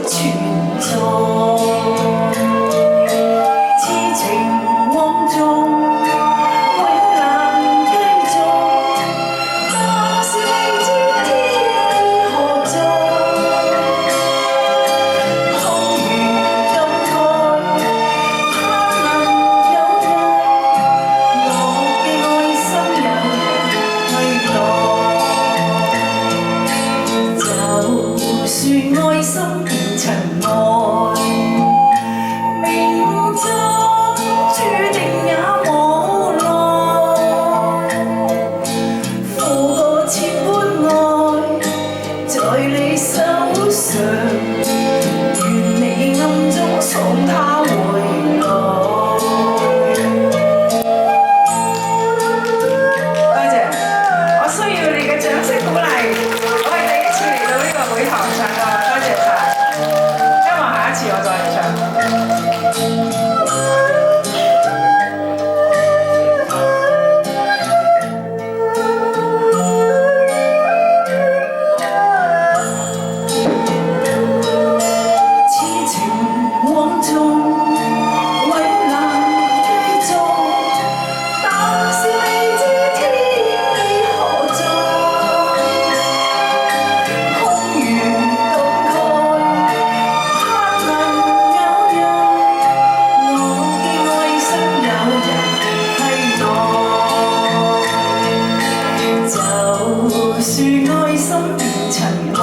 存在，痴情往縱，永難繼續。但是未知天意何在，空餘感慨，盼能有日，我嘅愛心有人替代。就算愛心變塵埃，命中注定也無奈。付過千般愛，在你手上，願你暗中送他回來。多謝，我需要你嘅掌聲鼓勵。我係第一次嚟到呢個會堂唱歌，多謝晒。希望下一次我再嚟唱。痴情往縱，永難繼續，但是未知天意何在，空餘感慨，盼能有日，我嘅愛心有人替代。就算愛心變塵埃，